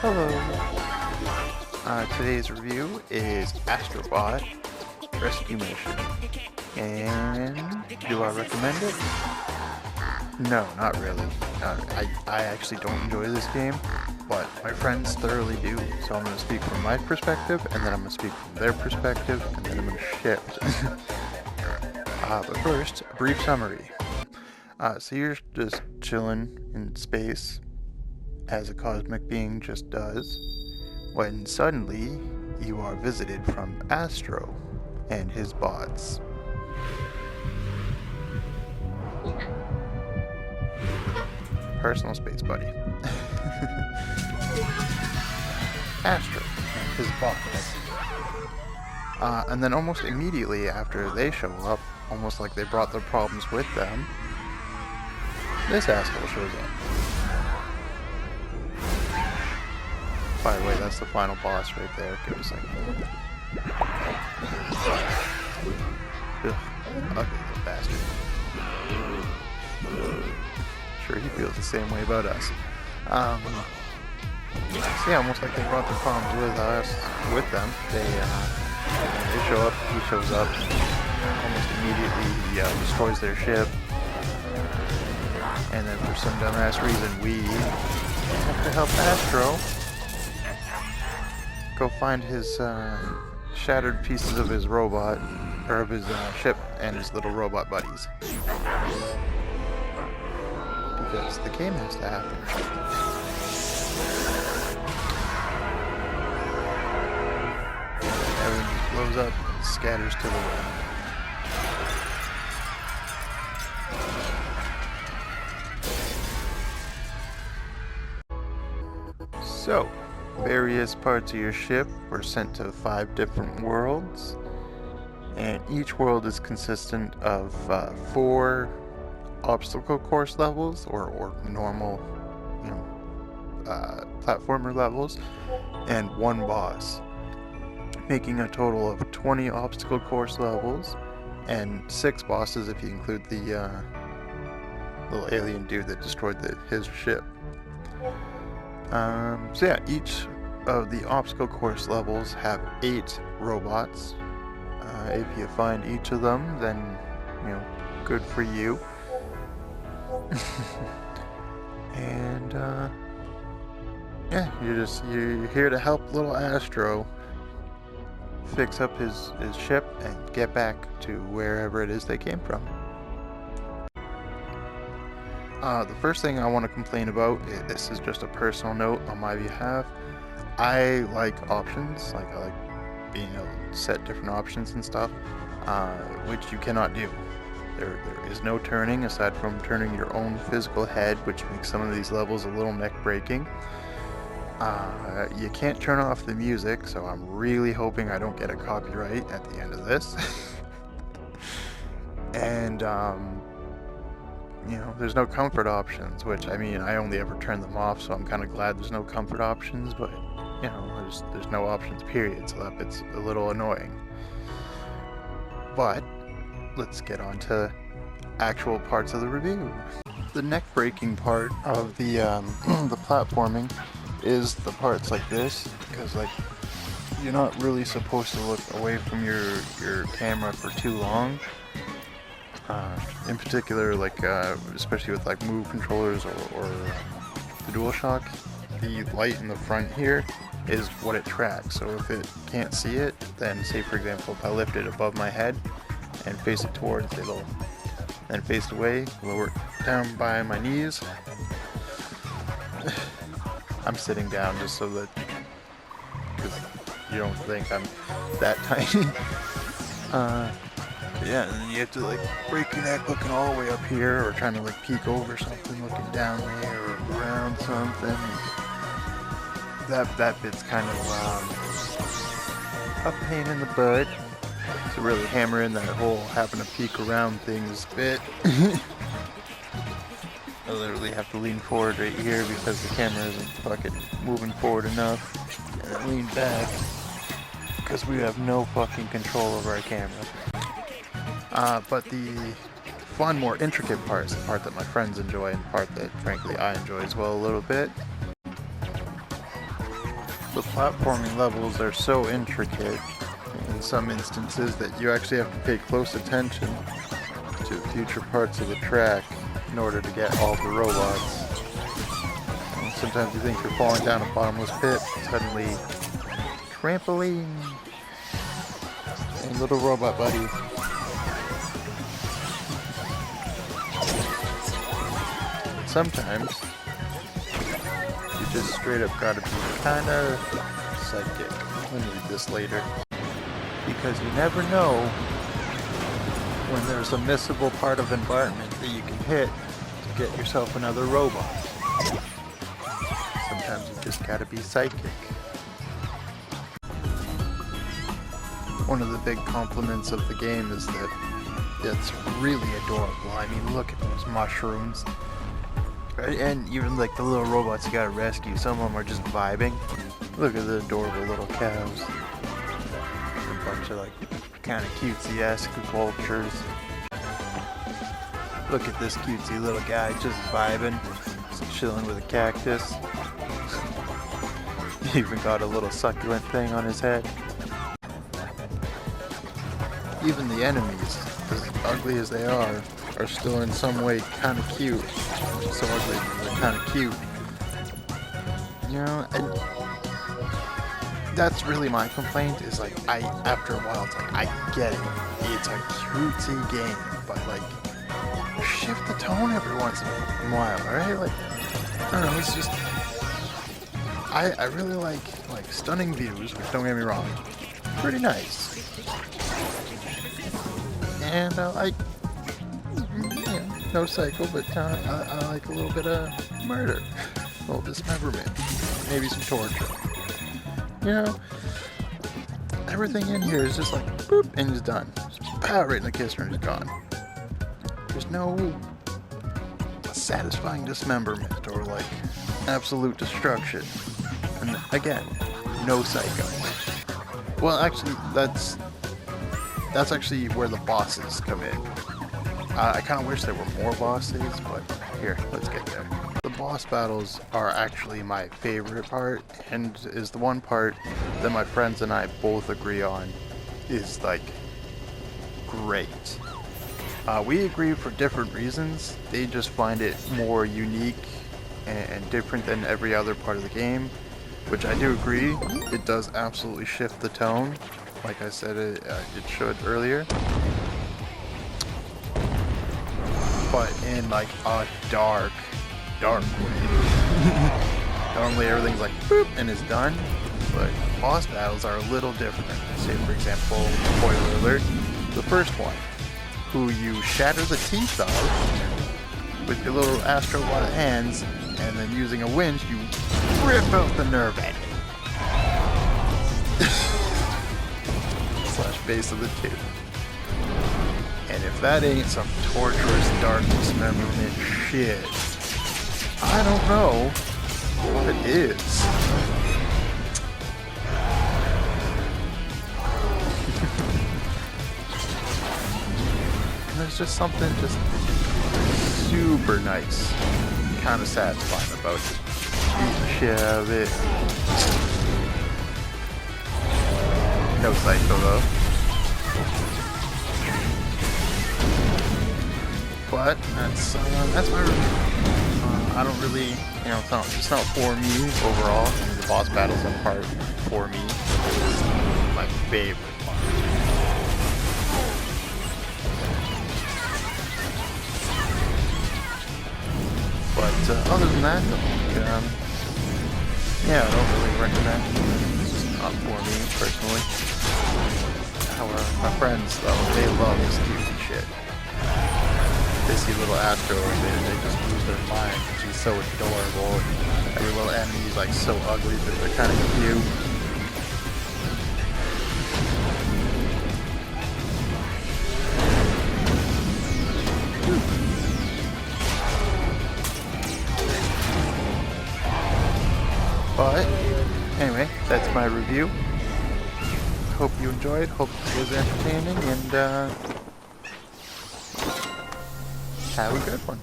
Hello. Today's review is Astro Rescue Mission. And do I recommend it? No, not really. I actually don't enjoy this game, but my friends thoroughly do. So I'm going to speak from my perspective, and then I'm going to speak from their perspective, and then I'm going to shift. But first, a brief summary. So you're just chilling in space, as a cosmic being just does, when suddenly you are visited from Astro and his bots. Personal space buddy. Astro and his bots. And then almost immediately after they show up, almost like they brought their problems with them, this asshole shows up. By the way, that's the final boss right there. Give it a second. Ugh, ugly little bastard. Sure, he feels the same way about us. So yeah, almost like they brought their problems with them. They show up, he shows up. Almost immediately, he destroys their ship. And then for some dumbass reason, we have to help Astro go find his shattered pieces of his robot, or of his ship, and his little robot buddies. Because the game has to happen. Everything just blows up and scatters to the wind. So, various parts of your ship were sent to 5 different worlds, and each world is consistent of 4 obstacle course levels, or normal, platformer levels, and 1 boss, making a total of 20 obstacle course levels, and 6 bosses if you include the little alien dude that destroyed his ship. So yeah, each of the obstacle course levels have 8 robots. If you find each of them, then, good for you. And, yeah, you're here to help little Astro fix up his ship and get back to wherever it is they came from. The first thing I want to complain about, this is just a personal note on my behalf. I like options, I like being able to set different options and stuff, which you cannot do. There is no turning aside from turning your own physical head, which makes some of these levels a little neck breaking. You can't turn off the music, so I'm really hoping I don't get a copyright at the end of this. And there's no comfort options, which, I only ever turn them off, so I'm kind of glad there's no comfort options, but, there's no options, period, so that bit's a little annoying. But, let's get on to actual parts of the review. The neck-breaking part of the platforming is the parts like this, because, you're not really supposed to look away from your camera for too long. In particular, especially with move controllers or the DualShock, the light in the front here is what it tracks. So if it can't see it, then say for example, if I lift it above my head and face it towards, it'll then face away, lower it down by my knees. I'm sitting down just so that, because you don't think I'm that tiny. Yeah, and then you have to break your neck looking all the way up here, or trying to peek over something, looking down there, or around something. That bit's kind of a pain in the butt to really hammer in that whole having to peek around things bit. I literally have to lean forward right here because the camera isn't fucking moving forward enough, and then lean back because we have no fucking control over our camera. But the fun, more intricate part is the part that my friends enjoy, and the part that, frankly, I enjoy as well a little bit. The platforming levels are so intricate in some instances that you actually have to pay close attention to future parts of the track in order to get all the robots. And sometimes you think you're falling down a bottomless pit, suddenly trampoline and little robot buddy. Sometimes you just straight up gotta be kinda psychic. I'll need this later. Because you never know when there's a missable part of environment that you can hit to get yourself another robot. Sometimes you just gotta be psychic. One of the big compliments of the game is that it's really adorable. I mean, look at those mushrooms. And even like the little robots you gotta rescue, some of them are just vibing. Look at the adorable little cows. A bunch of like kind of cutesy-esque vultures. Look at this cutesy little guy just vibing, just chilling with a cactus. He even got a little succulent thing on his head. Even the enemies, as ugly as they are still in some way kind of cute. So ugly, they're kind of cute. You know, and that's really my complaint, is like, after a while, it's like, I get it. It's a cutesy game, but like, shift the tone every once in a while, alright? Like, I don't know, it's just, I really like stunning views, which don't get me wrong, pretty nice. And I like, no psycho, but I like a little bit of murder, a little dismemberment, maybe some torture. You know, everything in here is just like, boop, and he's done. Just pow, right in the kisser and he's gone. There's no satisfying dismemberment or like absolute destruction. And again, no psycho. Well, actually, that's actually where the bosses come in. I kind of wish there were more bosses, but here, let's get there. The boss battles are actually my favorite part, and is the one part that my friends and I both agree on is like great. We agree for different reasons. They just find it more unique and different than every other part of the game, which I do agree. It does absolutely shift the tone, like I said it should earlier. But in like a dark way. Normally everything's like boop and it's done, but boss battles are a little different. Say for example, spoiler alert, the first one, who you shatter the teeth of with your little Astro hands, and then using a winch you rip out the nerve ending. / base of the tooth. And if that ain't some torturous dark dismemberment shit, I don't know what is. And there's just something just super nice, kind of satisfying about just beating the shit out of it. No psycho though. But that's my review. I don't really, you know, it's not for me overall. I mean, the boss battles are part for me. It's my favorite part. But other than that, yeah, I don't really recommend it. It's just not for me personally. However, my friends though, they love this cutesy shit. They see little Astro and they just lose their mind. She's so adorable. Every little enemy is like so ugly, but they're kind of cute. But anyway, that's my review. Hope you enjoyed. Hope it was entertaining, and have a good one.